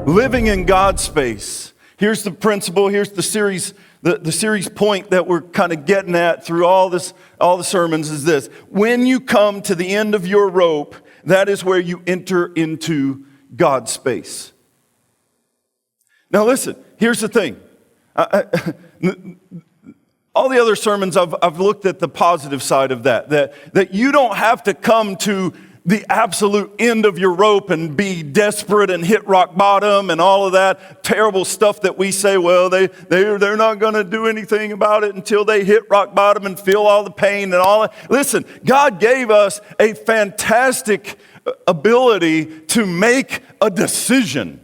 living in God's space. Here's the principle, here's the series point that we're kind of getting at through all the sermons is this. When you come to the end of your rope, that is where you enter into God's space. Now listen, here's the thing. All the other sermons, I've looked at the positive side of that you don't have to come to the absolute end of your rope and be desperate and hit rock bottom and all of that terrible stuff that we say, well, they're not going to do anything about it until they hit rock bottom and feel all the pain and all that. Listen, God gave us a fantastic ability to make a decision,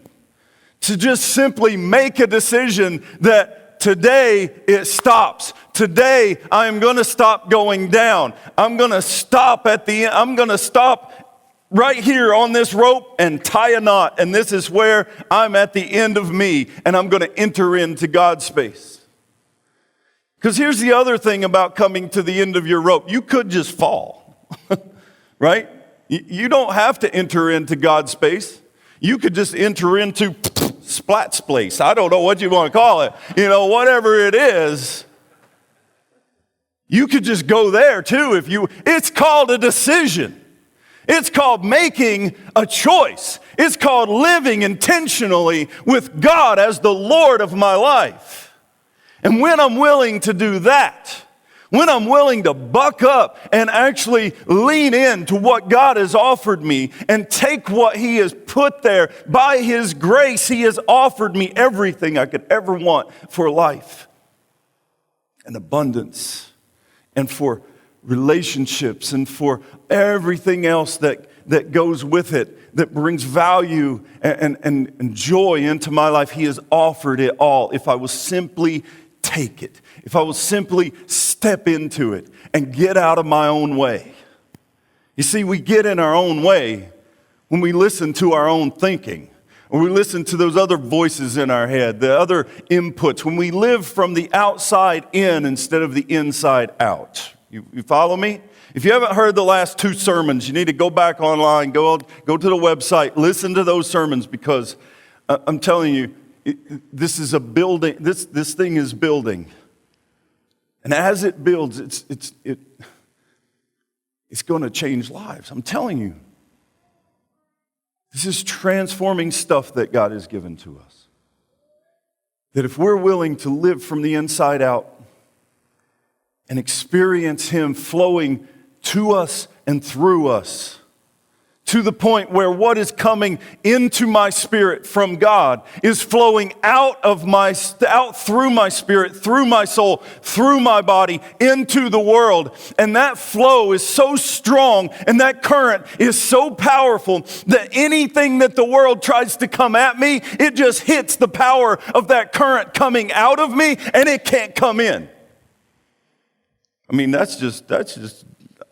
to just simply make a decision that today it stops. Today I am going to stop going down. I'm going to stop at the end. I'm going to stop right here on this rope and tie a knot. And this is where I'm at the end of me, and I'm going to enter into God's space. Because here's the other thing about coming to the end of your rope. You could just fall, right? You don't have to enter into God's space. You could just enter into splat space. I don't know what you want to call it. Whatever it is. You could just go there too it's called a decision. It's called making a choice. It's called living intentionally with God as the Lord of my life. And when I'm willing to do that, when I'm willing to buck up and actually lean into what God has offered me and take what He has put there, by His grace, He has offered me everything I could ever want for life and abundance and for relationships and for everything else that goes with it, that brings value and joy into my life. He has offered it all if I will simply take it, if I will simply step into it and get out of my own way. You see, we get in our own way when we listen to our own thinking, when we listen to those other voices in our head, the other inputs, when we live from the outside in instead of the inside out. You follow me? If you haven't heard the last two sermons, you need to go back online, go to the website, listen to those sermons, because I'm telling you, this is a building. This thing is building, and as it builds, it's going to change lives. I'm telling you, this is transforming stuff that God has given to us. That if we're willing to live from the inside out and experience Him flowing to us and through us, to the point where what is coming into my spirit from God is flowing out through my spirit, through my soul, through my body, into the world. And that flow is so strong and that current is so powerful that anything that the world tries to come at me, it just hits the power of that current coming out of me and it can't come in. I mean, that's just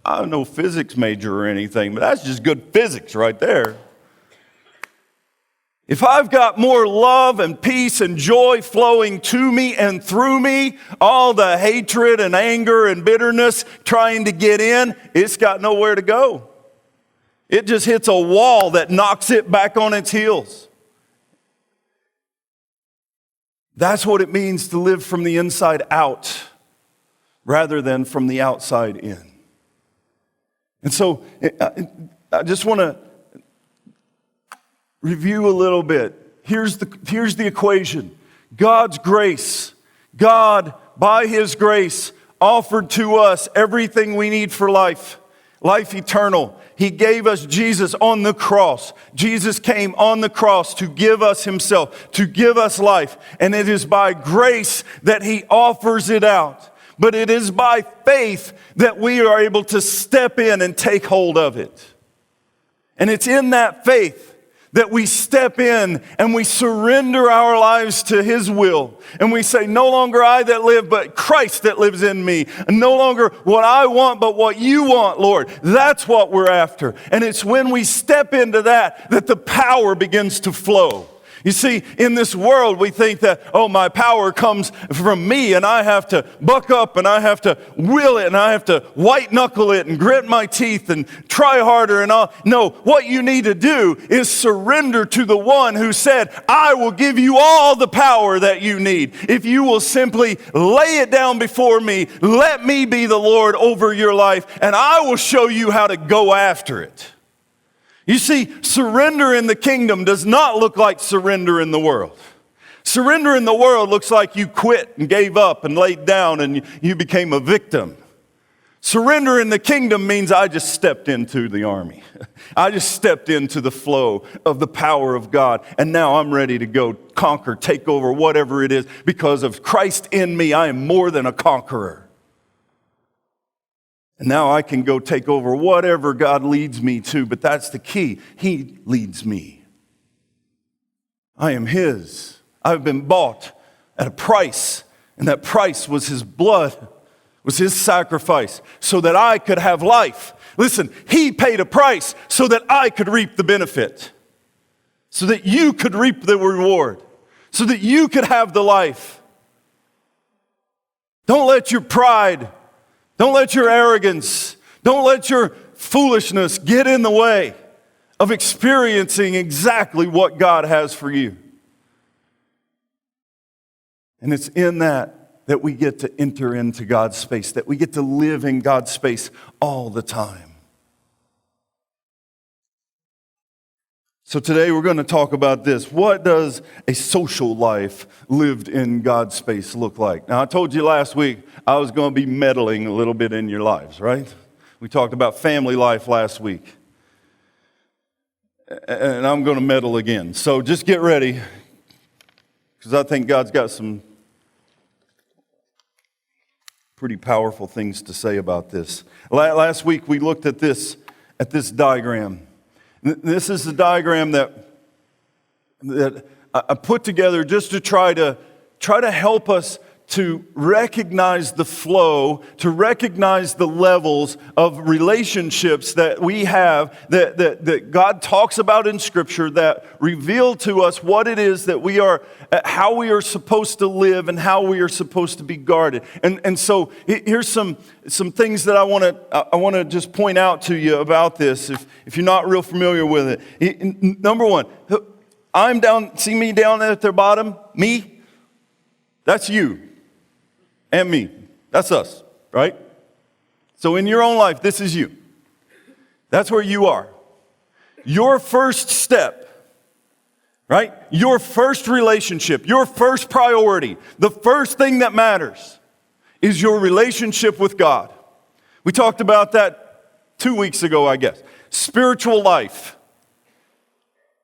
I'm no physics major or anything, but that's just good physics right there. If I've got more love and peace and joy flowing to me and through me, all the hatred and anger and bitterness trying to get in, it's got nowhere to go. It just hits a wall that knocks it back on its heels. That's what it means to live from the inside out rather than from the outside in. And so I just want to review a little bit. Here's the equation. God's grace. God, by His grace, offered to us everything we need for life. Life eternal. He gave us Jesus on the cross. Jesus came on the cross to give us Himself, to give us life. And it is by grace that He offers it out. But it is by faith that we are able to step in and take hold of it. And it's in that faith that we step in and we surrender our lives to His will. And we say, no longer I that live, but Christ that lives in me. And no longer what I want, but what You want, Lord. That's what we're after. And it's when we step into that the power begins to flow. You see, in this world, we think that, oh, my power comes from me, and I have to buck up, and I have to will it, and I have to white knuckle it, and grit my teeth, and try harder, and all. No, what you need to do is surrender to the one who said, I will give you all the power that you need. If you will simply lay it down before me, let me be the Lord over your life, and I will show you how to go after it. You see, surrender in the kingdom does not look like surrender in the world. Surrender in the world looks like you quit and gave up and laid down and you became a victim. Surrender in the kingdom means I just stepped into the army. I just stepped into the flow of the power of God. And now I'm ready to go conquer, take over, whatever it is. Because of Christ in me, I am more than a conqueror. And now I can go take over whatever God leads me to, but that's the key. He leads me. I am His. I've been bought at a price, and that price was His blood, was His sacrifice, so that I could have life. Listen, He paid a price so that I could reap the benefit, so that you could reap the reward, so that you could have the life. Don't let your pride, don't let your arrogance, don't let your foolishness get in the way of experiencing exactly what God has for you. And it's in that we get to enter into God's space, that we get to live in God's space all the time. So today we're going to talk about this. What does a social life lived in God's space look like? Now, I told you last week I was going to be meddling a little bit in your lives, right? We talked about family life last week. And I'm going to meddle again. So just get ready, because I think God's got some pretty powerful things to say about this. Last week we looked at this diagram. This is the diagram that I put together just to try to help us to recognize the flow, to recognize the levels of relationships that we have, that God talks about in Scripture, that reveal to us what it is that we are, how we are supposed to live and how we are supposed to be guarded. And so here's some things that I want to just point out to you about this, if you're not real familiar with it. Number one, see me down at the bottom? Me? That's you. And me. That's us, right? So in your own life, this is you. That's where you are. Your first step, right? Your first relationship, your first priority, the first thing that matters is your relationship with God. We talked about that 2 weeks ago, I guess. Spiritual life.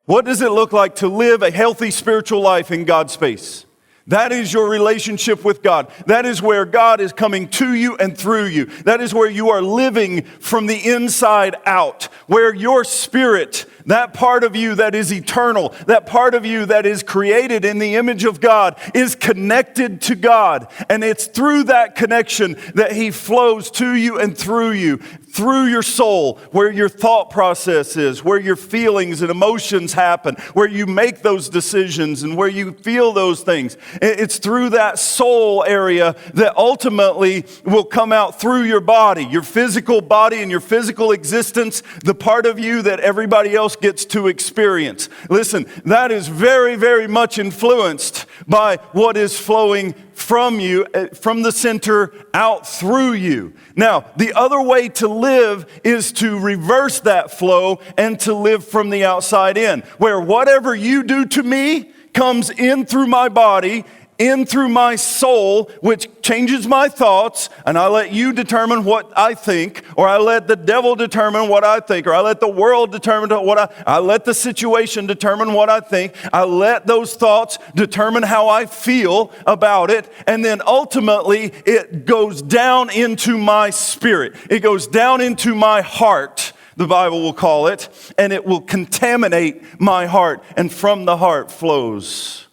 What does it look like to live a healthy spiritual life in God's space? That is your relationship with God. That is where God is coming to you and through you. That is where you are living from the inside out, where your spirit, that part of you that is eternal, that part of you that is created in the image of God, is connected to God. And it's through that connection that He flows to you and through you, through your soul, where your thought process is, where your feelings and emotions happen, where you make those decisions and where you feel those things. It's through that soul area that ultimately will come out through your body and your physical existence, the part of you that everybody else gets to experience. Listen, that is very, very much influenced by what is flowing from you, from the center out through you. Now, the other way to live is to reverse that flow and to live from the outside in, where whatever you do to me comes in through my body, in through my soul, which changes my thoughts, and I let you determine what I think, or I let the devil determine what I think, or I let the world determine what I let the situation determine what I think. I let those thoughts determine how I feel about it, and then ultimately it goes down into my spirit. It goes down into my heart, the Bible will call it, and it will contaminate my heart, and from the heart flows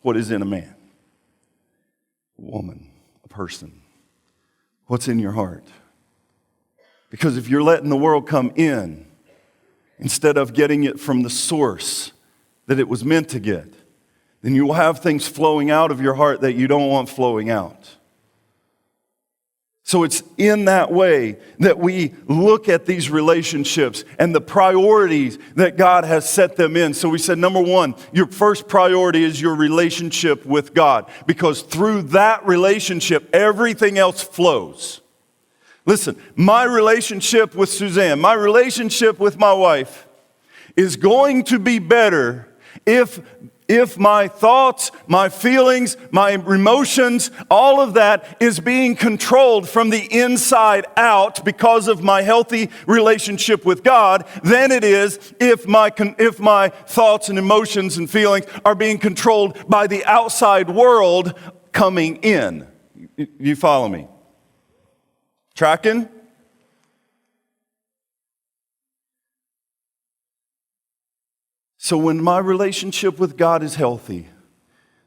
what is in a man. Woman, a person. What's in your heart? Because if you're letting the world come in instead of getting it from the source that it was meant to get, then you will have things flowing out of your heart that you don't want flowing out. So it's in that way that we look at these relationships and the priorities that God has set them in. So we said, number one, your first priority is your relationship with God, because through that relationship, everything else flows. Listen, my relationship with Suzanne, my relationship with my wife is going to be better if my thoughts, my feelings, my emotions, all of that is being controlled from the inside out because of my healthy relationship with God, than it is if my thoughts and emotions and feelings are being controlled by the outside world coming in. You follow me? Tracking? So when my relationship with God is healthy,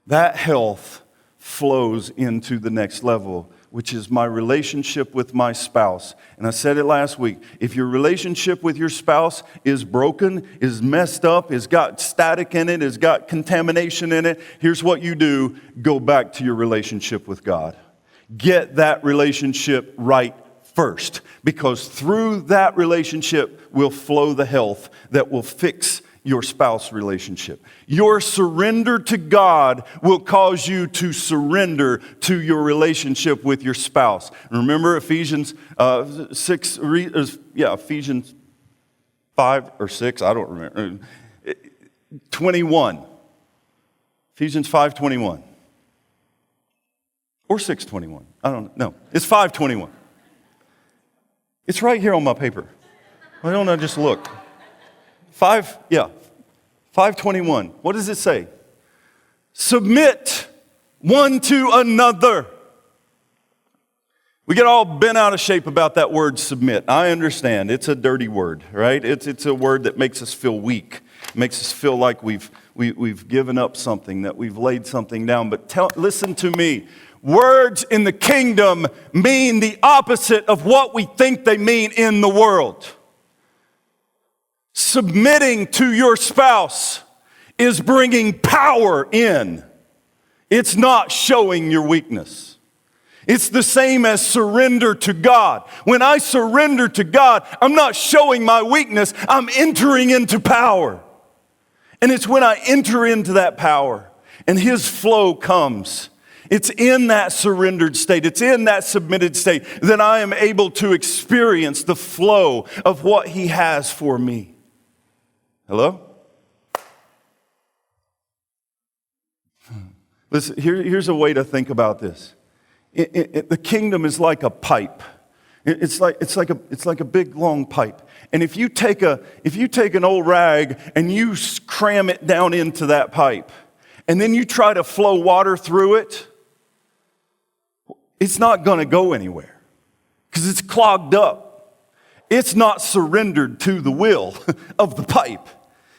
that health flows into the next level, which is my relationship with my spouse. And I said it last week. If your relationship with your spouse is broken, is messed up, has got static in it, has got contamination in it, here's what you do. Go back to your relationship with God. Get that relationship right first, because through that relationship will flow the health that will fix your spouse relationship. Your surrender to God will cause you to surrender to your relationship with your spouse. Remember Ephesians 5 or 6, I don't remember. 21. Ephesians 5:21. Or 6:21. I don't know. No, it's 5:21. It's right here on my paper. Why don't I just look? 5:21. What does it say? Submit one to another. We get all bent out of shape about that word submit. I understand. It's a dirty word, right? It's a word that makes us feel weak. It makes us feel like we've given up something, that we've laid something down. But listen to me. Words in the kingdom mean the opposite of what we think they mean in the world. Submitting to your spouse is bringing power in. It's not showing your weakness. It's the same as surrender to God. When I surrender to God, I'm not showing my weakness, I'm entering into power. And it's when I enter into that power and His flow comes, it's in that surrendered state, it's in that submitted state that I am able to experience the flow of what He has for me. Hello? Listen, here's a way to think about this. The kingdom is like a pipe. It's like a big long pipe. And if you take an old rag and you cram it down into that pipe, and then you try to flow water through it, it's not going to go anywhere because it's clogged up. It's not surrendered to the will of the pipe.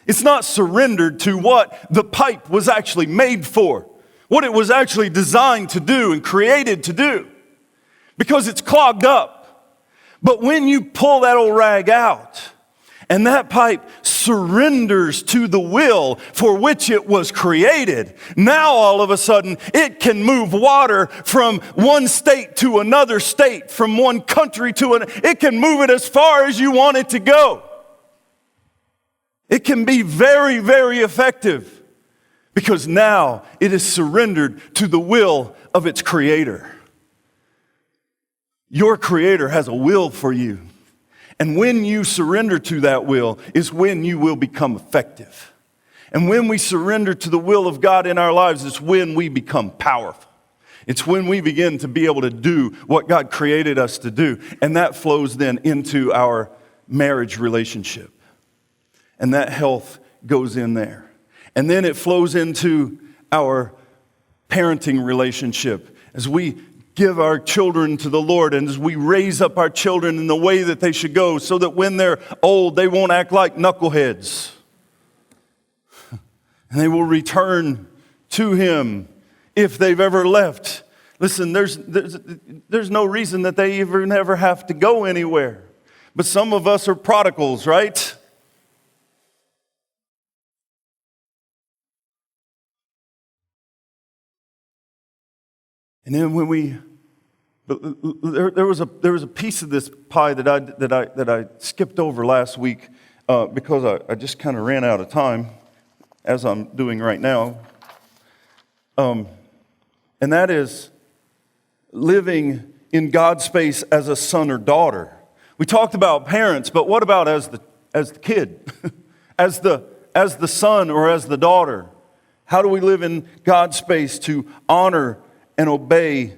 It's not surrendered to what the pipe was actually made for, what it was actually designed to do and created to do, because it's clogged up. But when you pull that old rag out and that pipe surrenders to the will for which it was created, now all of a sudden it can move water from one state to another state, from one country to another. It can move it as far as you want it to go. It can be very, very effective because now it is surrendered to the will of its creator. Your creator has a will for you. And when you surrender to that will is when you will become effective. And when we surrender to the will of God in our lives, it's when we become powerful. It's when we begin to be able to do what God created us to do. And that flows then into our marriage relationship. And that health goes in there. And then it flows into our parenting relationship as we give our children to the Lord and as we raise up our children in the way that they should go so that when they're old, they won't act like knuckleheads. And they will return to Him if they've ever left. Listen, there's no reason that they even ever have to go anywhere. But some of us are prodigals, right? And then there was a piece of this pie that I skipped over last week because I just kind of ran out of time, as I'm doing right now. And that is living in God's space as a son or daughter. We talked about parents, but what about as the kid, as the son or as the daughter? How do we live in God's space to honor and obey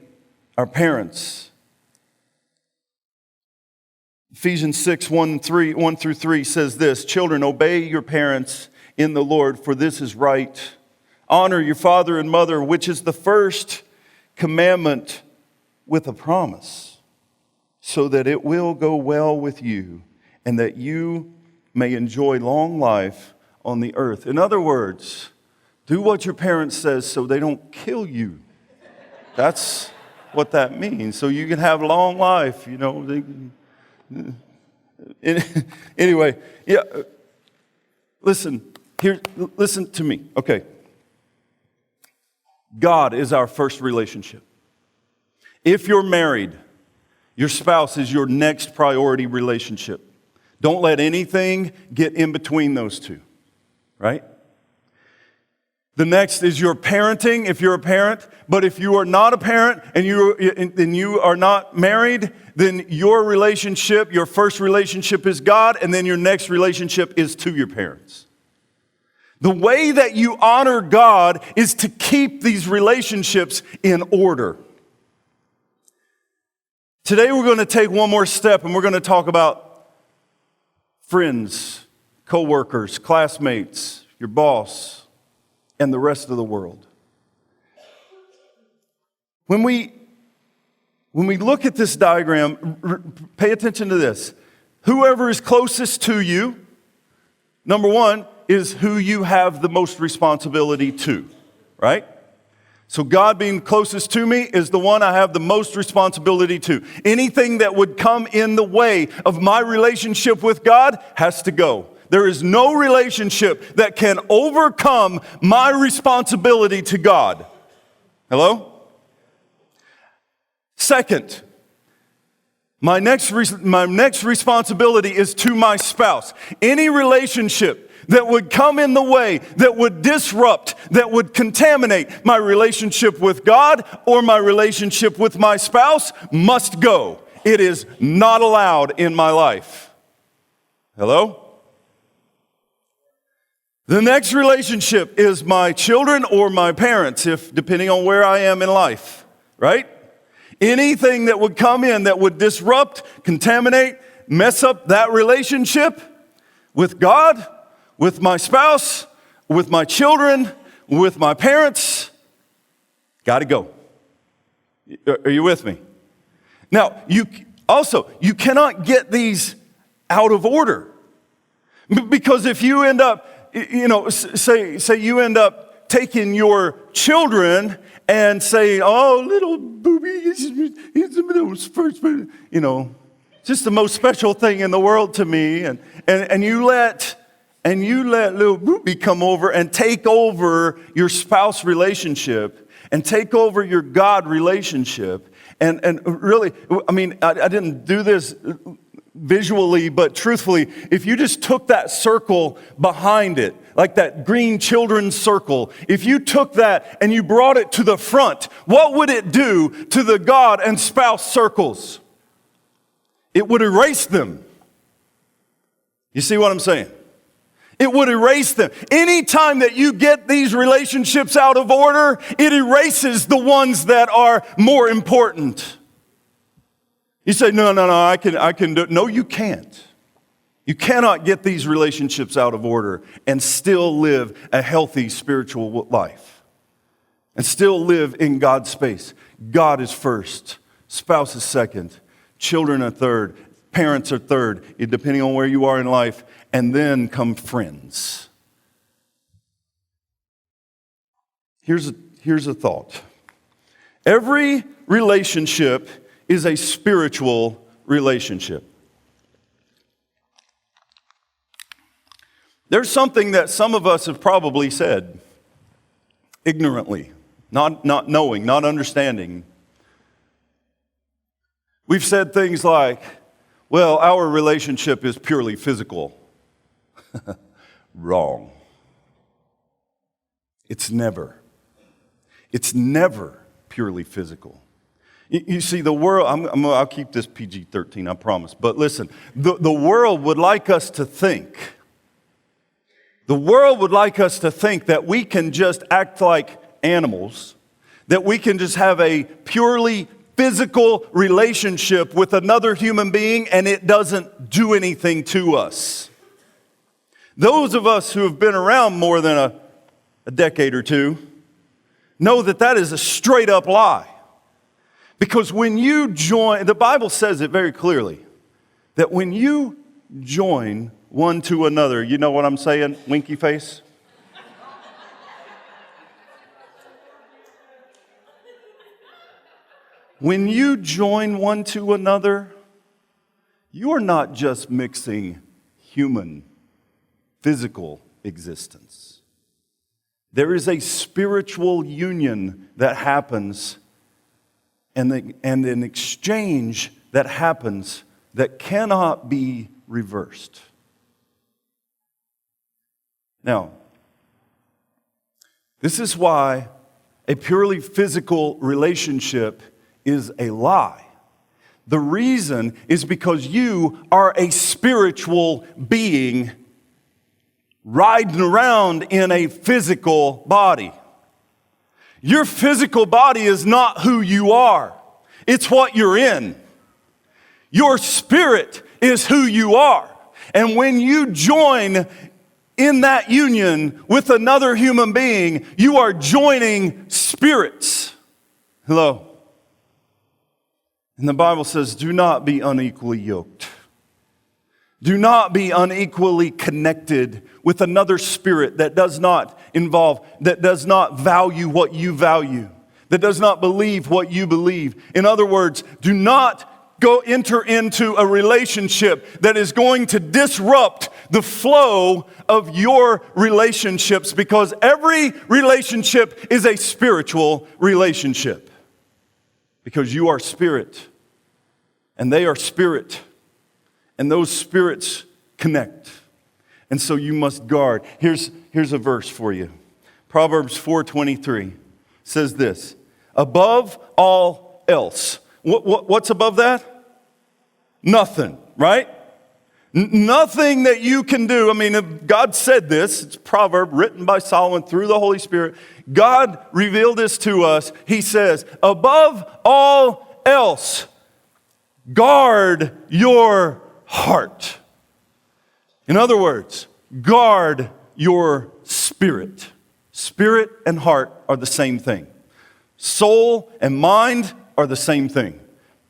our parents? Ephesians 6, 1 through 3 says this: Children, obey your parents in the Lord, for this is right. Honor your father and mother, which is the first commandment with a promise, so that it will go well with you and that you may enjoy long life on the earth. In other words, do what your parents says so they don't kill you. That's what that means. So you can have long life, you know. Anyway, yeah. Listen to me. Okay. God is our first relationship. If you're married, your spouse is your next priority relationship. Don't let anything get in between those two, right? The next is your parenting, if you're a parent. But if you are not a parent and you are not married, then your relationship, your first relationship is God, and then your next relationship is to your parents. The way that you honor God is to keep these relationships in order. Today we're going to take one more step, and we're going to talk about friends, co-workers, classmates, your boss, and the rest of the world. When we look at this diagram, pay attention to this. Whoever is closest to you, number one, is who you have the most responsibility to, right? So God being closest to me is the one I have the most responsibility to. Anything that would come in the way of my relationship with God has to go. There is no relationship that can overcome my responsibility to God. Hello? Second, my next responsibility is to my spouse. Any relationship that would come in the way, that would disrupt, that would contaminate my relationship with God or my relationship with my spouse must go. It is not allowed in my life. Hello? The next relationship is my children or my parents, depending on where I am in life, right? Anything that would come in that would disrupt, contaminate, mess up that relationship with God, with my spouse, with my children, with my parents, got to go. Are you with me? Now, you cannot get these out of order. Because if you end up, say you end up taking your children and saying, oh, little booby, he's the most first, just the most special thing in the world to me, and you let little booby come over and take over your spouse relationship and take over your God relationship. And really, I didn't do this visually, but truthfully, if you just took that circle behind it, like that green children's circle, if you took that and you brought it to the front, what would it do to the God and spouse circles? It would erase them. You see what I'm saying? It would erase them. Anytime that you get these relationships out of order, it erases the ones that are more important. You say, no, I can do it. No, you can't. You cannot get these relationships out of order and still live a healthy spiritual life and still live in God's space. God is first, spouse is second, children are third, parents are third, depending on where you are in life, and then come friends. Here's a thought. Every relationship is a spiritual relationship. There's something that some of us have probably said ignorantly, not knowing, not understanding, We've said things like, well, our relationship is purely physical. Wrong. It's never purely physical. You see, the world, I'll keep this PG-13, I promise. But listen, the world would like us to think. The world would like us to think that we can just act like animals, that we can just have a purely physical relationship with another human being and it doesn't do anything to us. Those of us who have been around more than a decade or two know that that is a straight up lie. Because when you join, the Bible says it very clearly, that when you join one to another, you know what I'm saying, winky face? When you join one to another, you are not just mixing human, physical existence. There is a spiritual union that happens and an exchange that happens that cannot be reversed. Now, this is why a purely physical relationship is a lie. The reason is because you are a spiritual being riding around in a physical body. Your physical body is not who you are. It's what you're in. Your spirit is who you are. And when you join in that union with another human being, you are joining spirits. Hello. And the Bible says, do not be unequally yoked. Do not be unequally connected with another spirit that does not value what you value, that does not believe what you believe. In other words, do not enter into a relationship that is going to disrupt the flow of your relationships, because every relationship is a spiritual relationship. Because you are spirit, and they are spirit, and those spirits connect. And so you must guard. Here's a verse for you. Proverbs 4:23 says this, above all else. What's above that? Nothing, right? Nothing that you can do. I mean, if God said this, it's a proverb written by Solomon through the Holy Spirit. God revealed this to us. He says, above all else, guard your heart. In other words, guard your spirit. Spirit and heart are the same thing. Soul and mind are the same thing.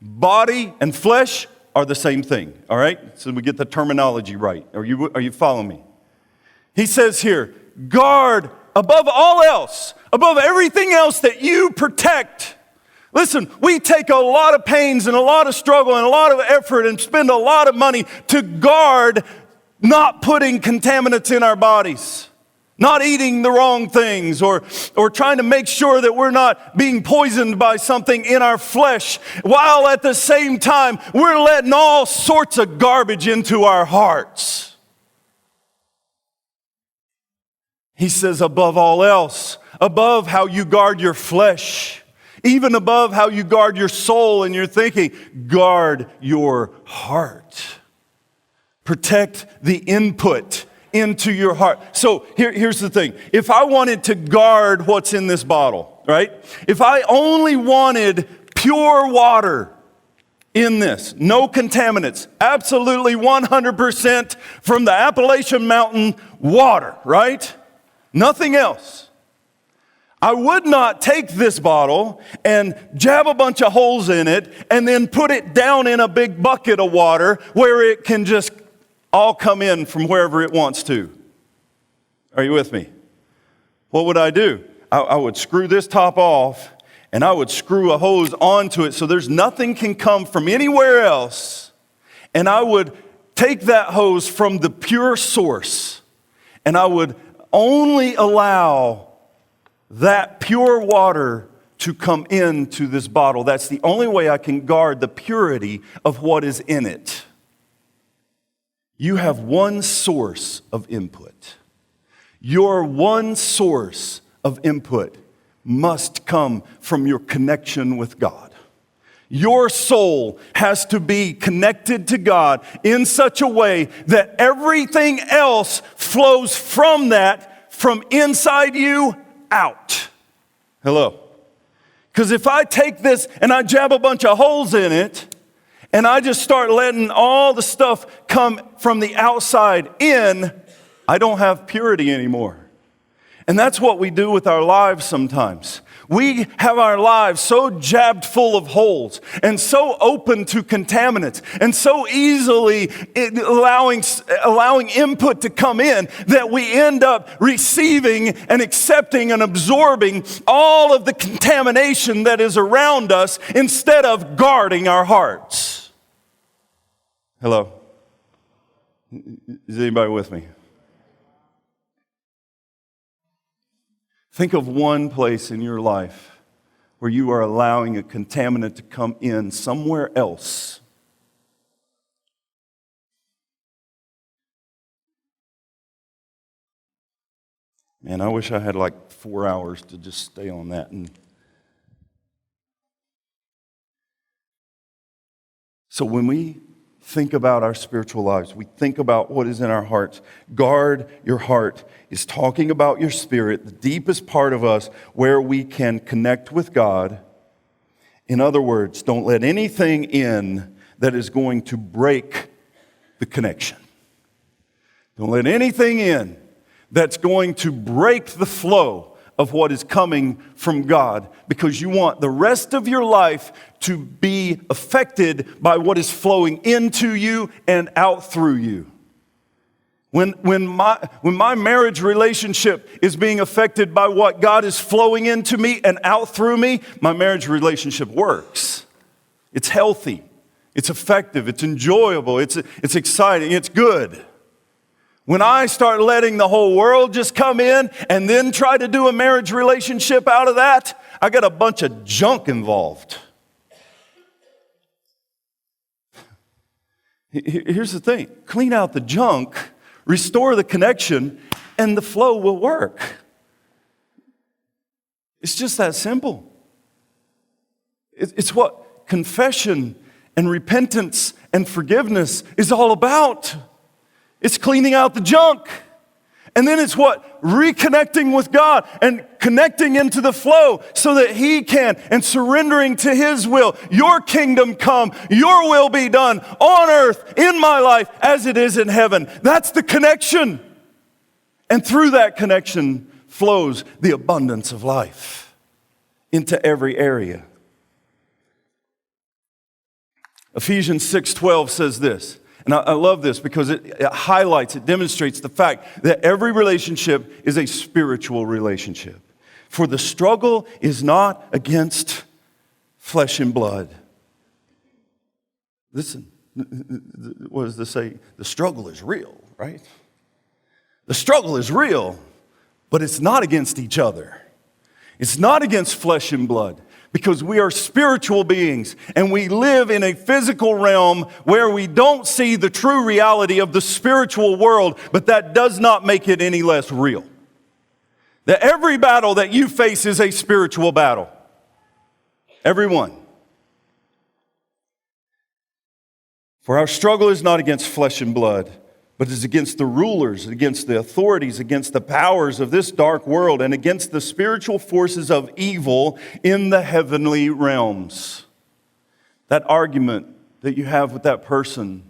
Body and flesh are the same thing, all right? So we get the terminology right. Are you following me? He says here, guard above all else, above everything else that you protect. Listen, we take a lot of pains and a lot of struggle and a lot of effort and spend a lot of money to guard not putting contaminants in our bodies, not eating the wrong things, or trying to make sure that we're not being poisoned by something in our flesh, while at the same time we're letting all sorts of garbage into our hearts. He says above all else, above how you guard your flesh, even above how you guard your soul and your thinking, guard your heart. Protect the input into your heart. So here's the thing. If I wanted to guard what's in this bottle, right? If I only wanted pure water in this, no contaminants, absolutely 100% from the Appalachian Mountain water, right? Nothing else. I would not take this bottle and jab a bunch of holes in it and then put it down in a big bucket of water where it can just all come in from wherever it wants to. Are you with me? What would I do? I would screw this top off and I would screw a hose onto it so there's nothing can come from anywhere else. And I would take that hose from the pure source and I would only allow that pure water to come into this bottle. That's the only way I can guard the purity of what is in it. You have one source of input. Your one source of input must come from your connection with God. Your soul has to be connected to God in such a way that everything else flows from that, from inside you out. Hello. Because if I take this and I jab a bunch of holes in it, and I just start letting all the stuff come from the outside in, I don't have purity anymore. And that's what we do with our lives sometimes. We have our lives so jabbed full of holes and so open to contaminants and so easily allowing input to come in that we end up receiving and accepting and absorbing all of the contamination that is around us instead of guarding our hearts. Hello? Is anybody with me? Think of one place in your life where you are allowing a contaminant to come in somewhere else. Man, I wish I had like 4 hours to just stay on that. So when we think about our spiritual lives, we think about what is in our hearts. Guard your heart is talking about your spirit, the deepest part of us where we can connect with God. In other words, don't let anything in that is going to break the connection. Don't let anything in that's going to break the flow of what is coming from God, because you want the rest of your life to be affected by what is flowing into you and out through you. When my marriage relationship is being affected by what God is flowing into me and out through me, my marriage relationship works. It's healthy. It's effective. It's enjoyable. It's exciting. It's good. When I start letting the whole world just come in and then try to do a marriage relationship out of that, I got a bunch of junk involved. Here's the thing. Clean out the junk, restore the connection, and the flow will work. It's just that simple. It's what confession and repentance and forgiveness is all about. It's cleaning out the junk. And then it's what? Reconnecting with God and connecting into the flow so that He can, and surrendering to His will. Your kingdom come, your will be done on earth, in my life, as it is in heaven. That's the connection. And through that connection flows the abundance of life into every area. Ephesians 6:12 says this. And I love this because it highlights, it demonstrates the fact that every relationship is a spiritual relationship. For the struggle is not against flesh and blood. Listen, what does this say? The struggle is real, right? The struggle is real, but it's not against each other. It's not against flesh and blood. Because we are spiritual beings and we live in a physical realm where we don't see the true reality of the spiritual world, but that does not make it any less real. That every battle that you face is a spiritual battle. Every one. For our struggle is not against flesh and blood, but is against the rulers, against the authorities, against the powers of this dark world, and against the spiritual forces of evil in the heavenly realms. That argument that you have with that person,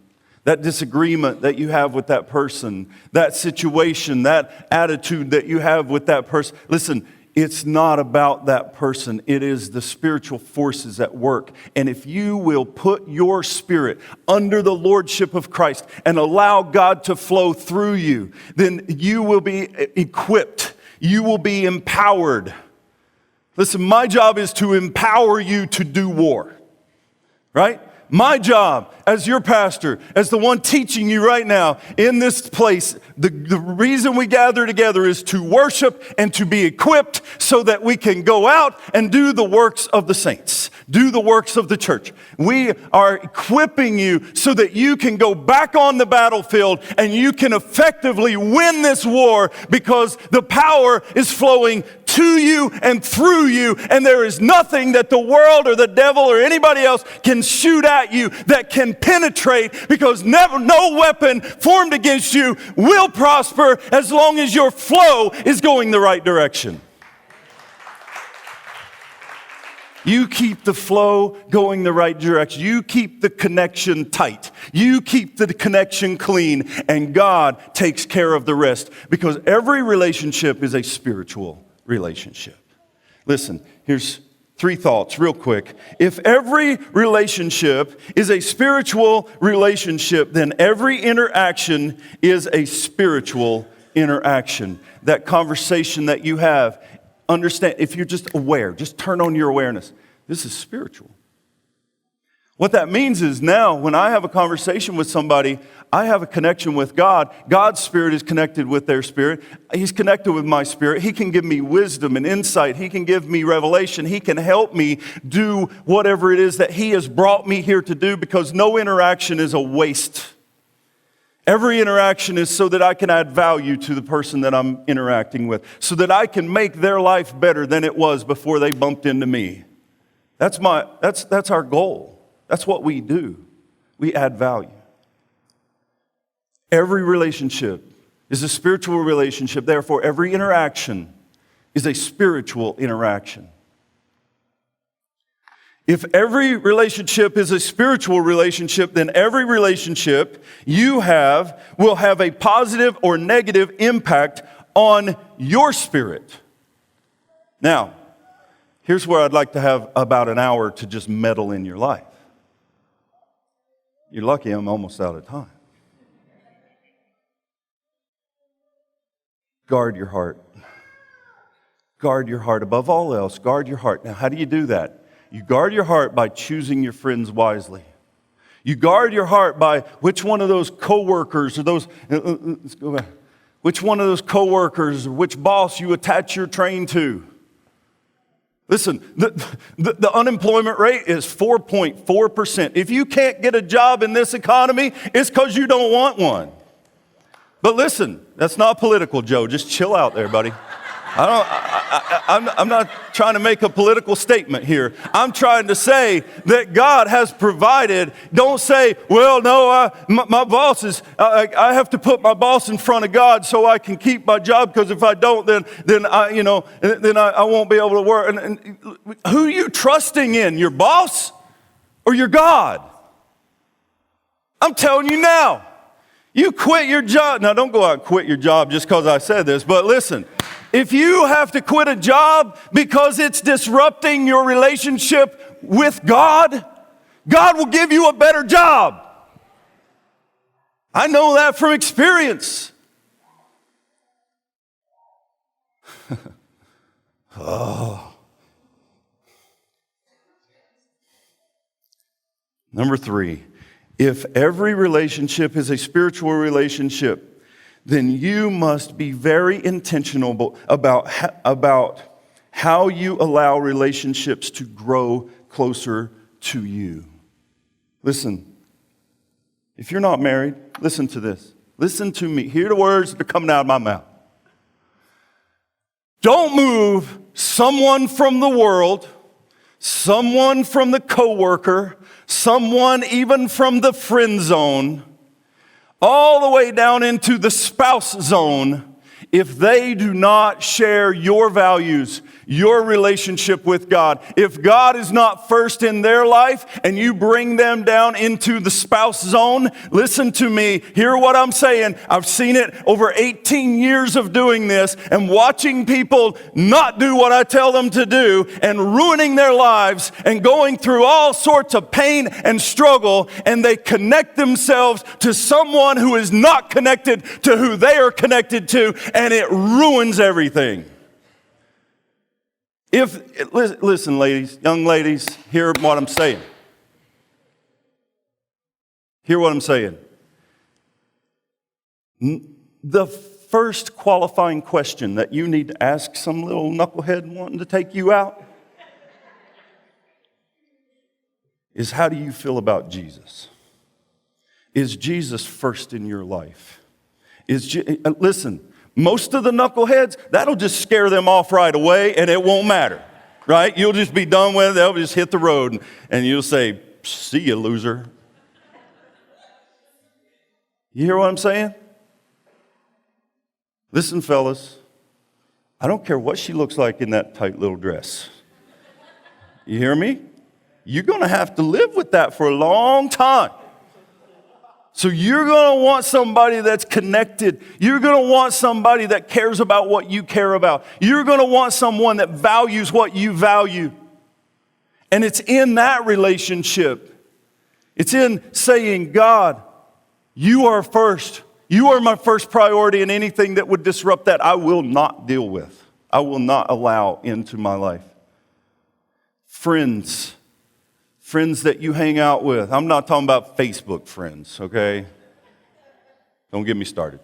that disagreement that you have with that person, that situation, that attitude that you have with that person. Listen, it's not about that person. It is the spiritual forces at work. And if you will put your spirit under the lordship of Christ and allow God to flow through you, then you will be equipped. You will be empowered. Listen, my job is to empower you to do war, right? my job as your pastor, as the one teaching you right now in this place, the reason we gather together is to worship and to be equipped so that we can go out and do the works of the saints, do the works of the church. We are equipping you so that you can go back on the battlefield and you can effectively win this war, because the power is flowing to you and through you, and there is nothing that the world or the devil or anybody else can shoot at you that can penetrate, because no weapon formed against you will prosper as long as your flow is going the right direction. You keep the flow going the right direction. You keep the connection tight. You keep the connection clean, and God takes care of the rest, because every relationship is a spiritual relationship. Listen, here's 3 thoughts real quick. If every relationship is a spiritual relationship, then every interaction is a spiritual interaction. That conversation that you have, understand, if you're just aware, just turn on your awareness. This is spiritual. What that means is now when I have a conversation with somebody, I have a connection with God. God's spirit is connected with their spirit. He's connected with my spirit. He can give me wisdom and insight. He can give me revelation. He can help me do whatever it is that He has brought me here to do, because no interaction is a waste. Every interaction is so that I can add value to the person that I'm interacting with, so that I can make their life better than it was before they bumped into me. That's our goal. That's what we do. We add value. Every relationship is a spiritual relationship. Therefore, every interaction is a spiritual interaction. If every relationship is a spiritual relationship, then every relationship you have will have a positive or negative impact on your spirit. Now, here's where I'd like to have about an hour to just meddle in your life. You're lucky I'm almost out of time. Guard your heart. Guard your heart. Above all else, guard your heart. Now, how do you do that? You guard your heart by choosing your friends wisely. You guard your heart by which one of those coworkers or those, let's go back. Which one of those coworkers or which boss you attach your train to. Listen, the unemployment rate is 4.4%. If you can't get a job in this economy, it's because you don't want one. But listen, that's not political, Joe. Just chill out there, buddy. I'm not trying to make a political statement here. I'm trying to say that God has provided. Don't say, well, no, my boss is, I have to put my boss in front of God so I can keep my job, because if I don't, then I won't be able to work. And who are you trusting in, your boss or your God? I'm telling you now, you quit your job. Now, don't go out and quit your job just because I said this, but listen. If you have to quit a job because it's disrupting your relationship with God, God will give you a better job. I know that from experience. Number 3, if every relationship is a spiritual relationship, then you must be very intentional about how you allow relationships to grow closer to you. Listen, if you're not married, listen to this. Listen to me. Hear the words that are coming out of my mouth. Don't move someone from the world, someone from the coworker, someone even from the friend zone, all the way down into the spouse zone, if they do not share your values, your relationship with God. If God is not first in their life and you bring them down into the spouse zone, listen to me, hear what I'm saying. I've seen it over 18 years of doing this and watching people not do what I tell them to do and ruining their lives and going through all sorts of pain and struggle, and they connect themselves to someone who is not connected to who they are connected to, and it ruins everything. Listen, ladies, young ladies, hear what I'm saying. Hear what I'm saying. The first qualifying question that you need to ask some little knucklehead wanting to take you out is, how do you feel about Jesus? Is Jesus first in your life? Listen, most of the knuckleheads, that'll just scare them off right away and it won't matter, right? You'll just be done with it. They'll just hit the road and you'll say, see you, loser. You hear what I'm saying? Listen, fellas, I don't care what she looks like in that tight little dress. You hear me? You're going to have to live with that for a long time. So you're going to want somebody that's connected. You're going to want somebody that cares about what you care about. You're going to want someone that values what you value. And it's in that relationship. It's in saying, God, you are first. You are my first priority, and anything that would disrupt that, I will not deal with. I will not allow into my life. Friends that you hang out with. I'm not talking about Facebook friends, okay? Don't get me started.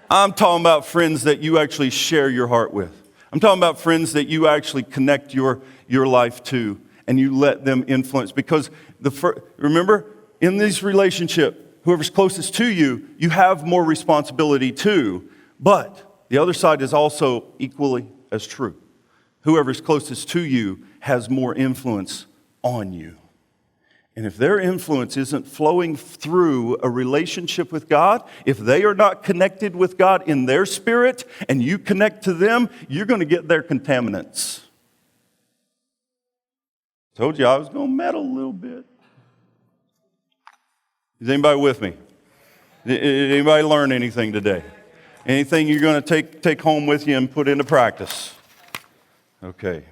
I'm talking about friends that you actually share your heart with. I'm talking about friends that you actually connect your life to, and you let them influence. Because remember, in this relationship, whoever's closest to you, you have more responsibility too. But the other side is also equally as true. Whoever's closest to you has more influence on you. And if their influence isn't flowing through a relationship with God, if they are not connected with God in their spirit, and you connect to them, you're going to get their contaminants. Told you I was going to meddle a little bit. Is anybody with me? Did anybody learn anything today? Anything you're going to take home with you and put into practice? Okay.